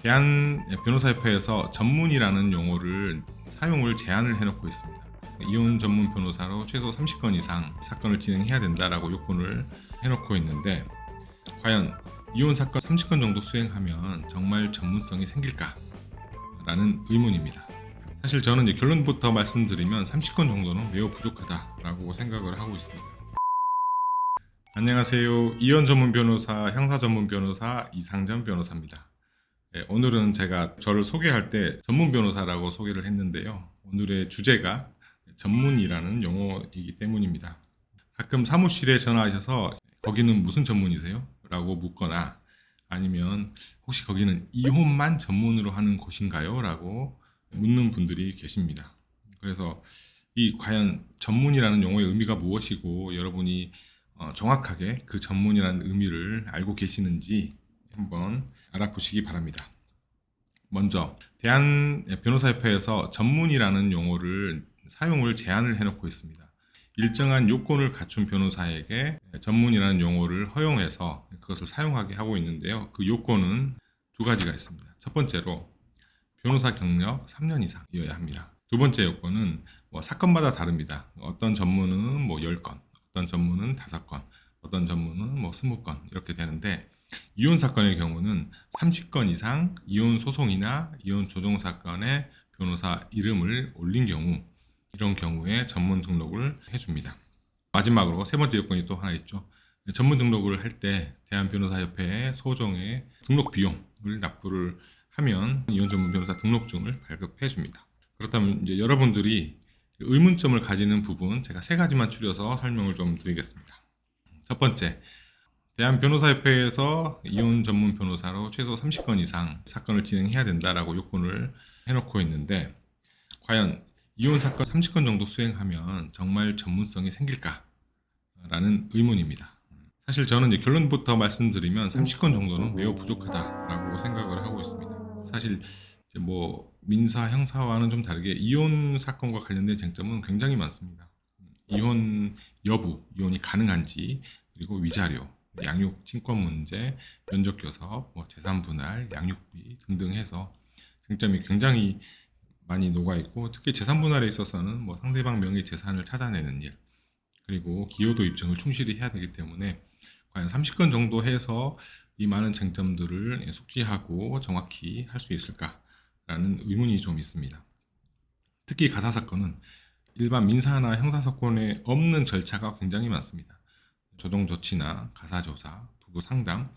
대한변호사협회에서 전문이라는 용어를 사용을 제한을 해놓고 있습니다. 이혼 전문 변호사로 최소 30건 이상 사건을 진행해야 된다라고 요건을 해놓고 있는데, 과연 이혼 사건 30건 정도 수행하면 정말 전문성이 생길까? 라는 의문입니다. 사실 저는 이제 결론부터 말씀드리면 30건 정도는 매우 부족하다라고 생각을 하고 있습니다. 안녕하세요. 이혼 전문 변호사, 형사 전문 변호사 이상전 변호사입니다. 오늘은 제가 저를 소개할 때 전문 변호사라고 소개를 했는데요. 오늘의 주제가 전문이라는 용어이기 때문입니다. 가끔 사무실에 전화하셔서 거기는 무슨 전문이세요? 라고 묻거나, 아니면 혹시 거기는 이혼만 전문으로 하는 곳인가요? 라고 묻는 분들이 계십니다. 그래서 이 과연 전문이라는 용어의 의미가 무엇이고 여러분이 정확하게 그 전문이라는 의미를 알고 계시는지 한번 알아보시기 바랍니다. 먼저 대한변호사협회에서 전문이라는 용어를 사용을 제한을 해놓고 있습니다. 일정한 요건을 갖춘 변호사에게 전문이라는 용어를 허용해서 그것을 사용하게 하고 있는데요. 그 요건은 두 가지가 있습니다. 첫 번째로 변호사 경력 3년 이상이어야 합니다. 두 번째 요건은 사건마다 다릅니다. 어떤 전문은 10건, 어떤 전문은 5건, 어떤 전문은 20건 이렇게 되는데, 이혼 사건의 경우는 30건 이상 이혼 소송이나 이혼 조정 사건에 변호사 이름을 올린 경우, 이런 경우에 전문 등록을 해줍니다. 마지막으로 세 번째 요건이 또 하나 있죠. 전문 등록을 할 때 대한변호사협회의 소정의 등록 비용을 납부를 하면 이혼 전문 변호사 등록증을 발급해 줍니다. 그렇다면 이제 여러분들이 의문점을 가지는 부분, 제가 세 가지만 추려서 설명을 좀 드리겠습니다. 첫 번째, 대한변호사협회에서 이혼 전문 변호사로 최소 30건 이상 사건을 진행해야 된다라고 요건을 해놓고 있는데, 과연 이혼 사건 30건 정도 수행하면 정말 전문성이 생길까? 라는 의문입니다. 사실 저는 이제 결론부터 말씀드리면 30건 정도는 매우 부족하다라고 생각을 하고 있습니다. 사실 이제 민사, 형사와는 좀 다르게 이혼 사건과 관련된 쟁점은 굉장히 많습니다. 이혼 여부, 이혼이 가능한지, 그리고 위자료, 양육, 친권 문제, 면접 교섭, 재산 분할, 양육비 등등 해서 쟁점이 굉장히 많이 녹아있고, 특히 재산 분할에 있어서는 상대방 명의 재산을 찾아내는 일, 그리고 기여도 입증을 충실히 해야 되기 때문에 과연 30건 정도 해서 이 많은 쟁점들을 숙지하고 정확히 할 수 있을까라는 의문이 좀 있습니다. 특히 가사사건은 일반 민사나 형사사건에 없는 절차가 굉장히 많습니다. 조정조치나 가사조사, 부부상담,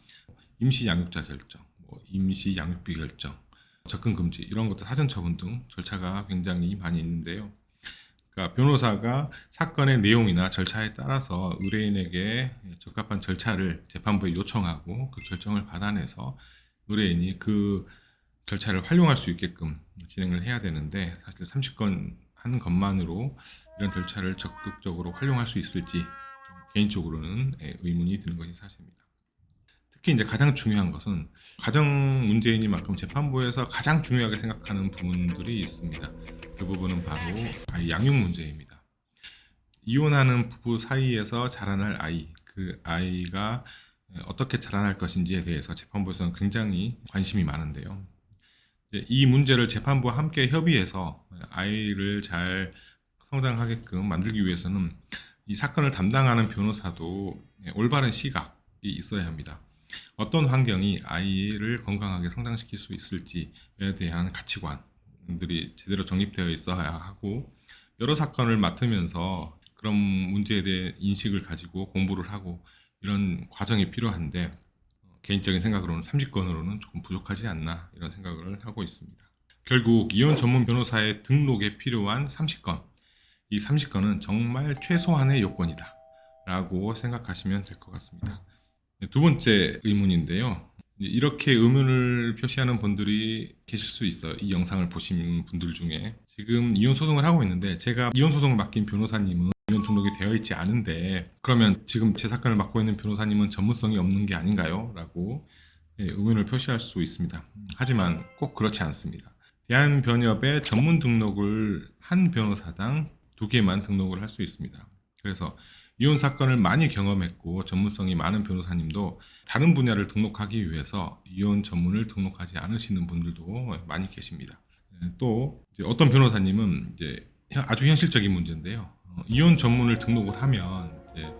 임시양육자 결정, 임시양육비 결정, 접근금지, 이런 것들, 사전처분 등 절차가 굉장히 많이 있는데요. 그러니까 변호사가 사건의 내용이나 절차에 따라서 의뢰인에게 적합한 절차를 재판부에 요청하고 그 결정을 받아내서 의뢰인이 그 절차를 활용할 수 있게끔 진행을 해야 되는데, 사실 30건 하는 것만으로 이런 절차를 적극적으로 활용할 수 있을지 개인적으로는 의문이 드는 것이 사실입니다. 특히 이제 가장 중요한 것은, 가정 문제이니만큼 재판부에서 가장 중요하게 생각하는 부분들이 있습니다. 그 부분은 바로 아이 양육 문제입니다. 이혼하는 부부 사이에서 자라날 아이, 그 아이가 어떻게 자라날 것인지에 대해서 재판부에서는 굉장히 관심이 많은데요. 이 문제를 재판부와 함께 협의해서 아이를 잘 성장하게끔 만들기 위해서는 이 사건을 담당하는 변호사도 올바른 시각이 있어야 합니다. 어떤 환경이 아이를 건강하게 성장시킬 수 있을지에 대한 가치관들이 제대로 정립되어 있어야 하고, 여러 사건을 맡으면서 그런 문제에 대해 인식을 가지고 공부를 하고, 이런 과정이 필요한데, 개인적인 생각으로는 30건으로는 조금 부족하지 않나, 이런 생각을 하고 있습니다. 결국 이혼 전문 변호사의 등록에 필요한 30건, 이 30건은 정말 최소한의 요건이다 라고 생각하시면 될 것 같습니다. 두 번째 의문인데요. 이렇게 의문을 표시하는 분들이 계실 수 있어요. 이 영상을 보신 분들 중에. 지금 이혼 소송을 하고 있는데, 제가 이혼 소송을 맡긴 변호사님은 이혼 등록이 되어 있지 않은데, 그러면 지금 제 사건을 맡고 있는 변호사님은 전문성이 없는 게 아닌가요? 라고 의문을 표시할 수 있습니다. 하지만 꼭 그렇지 않습니다. 대한변협에 전문 등록을 한 변호사당 2개만 등록을 할 수 있습니다. 그래서 이혼 사건을 많이 경험했고 전문성이 많은 변호사님도 다른 분야를 등록하기 위해서 이혼 전문을 등록하지 않으시는 분들도 많이 계십니다. 또 이제 어떤 변호사님은 이제 아주 현실적인 문제인데요. 이혼 전문을 등록을 하면 이제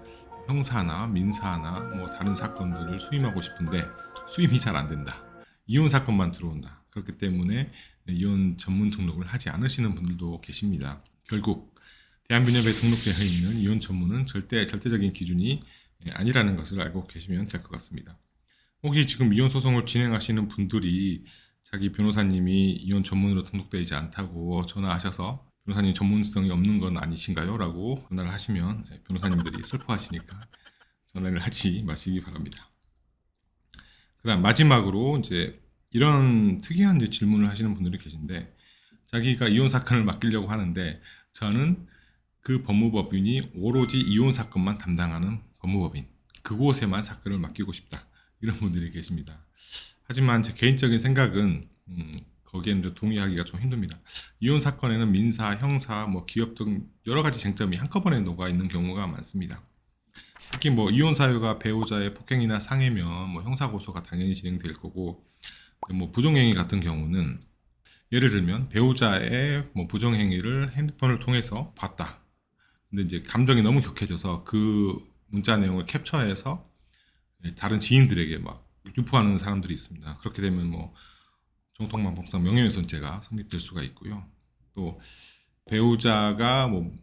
형사나 민사나 뭐 다른 사건들을 수임하고 싶은데 수임이 잘 안 된다. 이혼 사건만 들어온다. 그렇기 때문에 이혼 전문 등록을 하지 않으시는 분들도 계십니다. 결국 대한변협에 등록되어 있는 이혼 전문은 절대적인 기준이 아니라는 것을 알고 계시면 될 것 같습니다. 혹시 지금 이혼 소송을 진행하시는 분들이 자기 변호사님이 이혼 전문으로 등록되어 있지 않다고 전화하셔서 변호사님 전문성이 없는 건 아니신가요? 라고 전화를 하시면 변호사님들이 슬퍼하시니까 전화를 하지 마시기 바랍니다. 그 다음 마지막으로 이제 이런 특이한 이제 질문을 하시는 분들이 계신데, 자기가 이혼 사건을 맡기려고 하는데 저는 그 법무법인이 오로지 이혼 사건만 담당하는 법무법인, 그곳에만 사건을 맡기고 싶다, 이런 분들이 계십니다. 하지만 제 개인적인 생각은 거기에는 좀 동의하기가 좀 힘듭니다. 이혼 사건에는 민사, 형사, 뭐 기업 등 여러 가지 쟁점이 한꺼번에 녹아 있는 경우가 많습니다. 특히 뭐 이혼 사유가 배우자의 폭행이나 상해면 뭐 형사 고소가 당연히 진행될 거고, 뭐 부정행위 같은 경우는 예를 들면 배우자의 뭐 부정행위를 핸드폰을 통해서 봤다. 근데 이제 감정이 너무 격해져서 그 문자 내용을 캡처해서 다른 지인들에게 막 유포하는 사람들이 있습니다. 그렇게 되면 뭐 정통망법상 명예훼손죄가 성립될 수가 있고요. 또 배우자가 뭐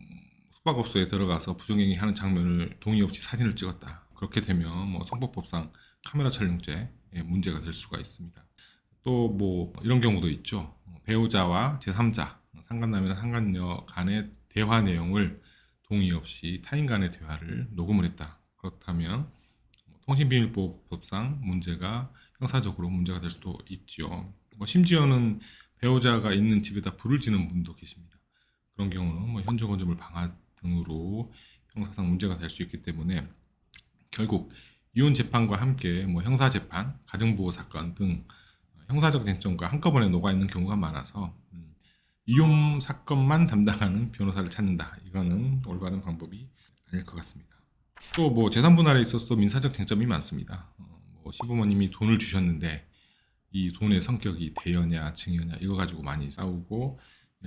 숙박업소에 들어가서 부정행위 하는 장면을 동의 없이 사진을 찍었다. 그렇게 되면 뭐 성폭법상 카메라 촬영죄 문제가 될 수가 있습니다. 또 뭐 이런 경우도 있죠. 배우자와 제3자, 상간남이나 상간녀 간의 대화 내용을 동의 없이 타인 간의 대화를 녹음을 했다. 그렇다면 통신비밀보호법상 문제가 형사적으로 문제가 될 수도 있죠. 뭐 심지어는 배우자가 있는 집에다 불을 지는 분도 계십니다. 그런 경우는 뭐 현저건조물 방화 등으로 형사상 문제가 될 수 있기 때문에 결국 이혼 재판과 함께 뭐 형사 재판, 가정보호 사건 등 형사적 쟁점과 한꺼번에 녹아 있는 경우가 많아서 이혼 사건만 담당하는 변호사를 찾는다, 이거는 올바른 방법이 아닐 것 같습니다. 또 뭐 재산 분할에 있어서도 민사적 쟁점이 많습니다. 뭐 시부모님이 돈을 주셨는데 이 돈의 성격이 대여냐 증여냐 이거 가지고 많이 싸우고,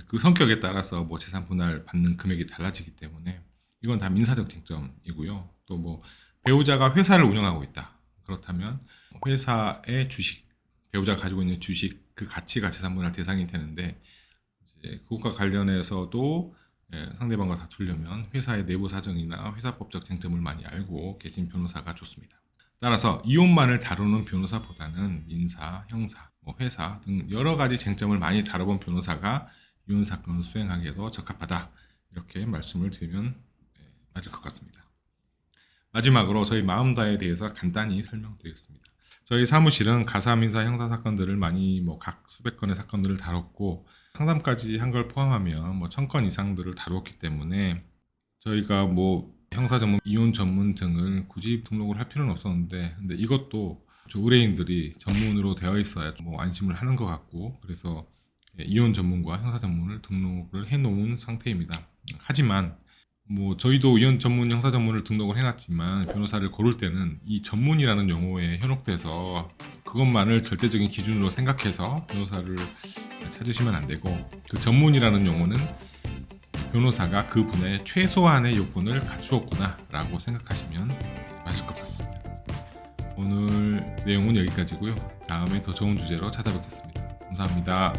그 성격에 따라서 뭐 재산 분할 받는 금액이 달라지기 때문에 이건 다 민사적 쟁점이고요. 또 뭐 배우자가 회사를 운영하고 있다. 그렇다면 회사의 주식, 배우자가 가지고 있는 주식 그 가치가 재산 분할 대상이 되는데, 이제 그것과 관련해서도 상대방과 다투려면 회사의 내부 사정이나 회사법적 쟁점을 많이 알고 계신 변호사가 좋습니다. 따라서 이혼만을 다루는 변호사보다는 민사, 형사, 뭐 회사 등 여러 가지 쟁점을 많이 다뤄본 변호사가 이혼 사건을 수행하기에도 적합하다, 이렇게 말씀을 드리면 맞을 것 같습니다. 마지막으로 저희 마음다에 대해서 간단히 설명드리겠습니다. 저희 사무실은 가사, 민사, 형사 사건들을 많이 뭐 각 수백 건의 사건들을 다뤘고 상담까지 한 걸 포함하면 뭐 1000건 이상들을 다루었기 때문에 저희가 뭐 형사 전문, 이혼 전문 등을 굳이 등록을 할 필요는 없었는데, 근데 이것도 의뢰인들이 전문으로 되어 있어야 뭐 안심을 하는 것 같고, 그래서 이혼 전문과 형사 전문을 등록을 해놓은 상태입니다. 하지만 뭐 저희도 이혼 전문, 형사 전문을 등록을 해놨지만 변호사를 고를 때는 이 전문이라는 용어에 현혹돼서 그것만을 절대적인 기준으로 생각해서 변호사를 찾으시면 안 되고, 그 전문이라는 용어는 변호사가 그 분야의 최소한의 요건을 갖추었구나 라고 생각하시면 맞을 것 같습니다. 오늘 내용은 여기까지고요. 다음에 더 좋은 주제로 찾아뵙겠습니다. 감사합니다.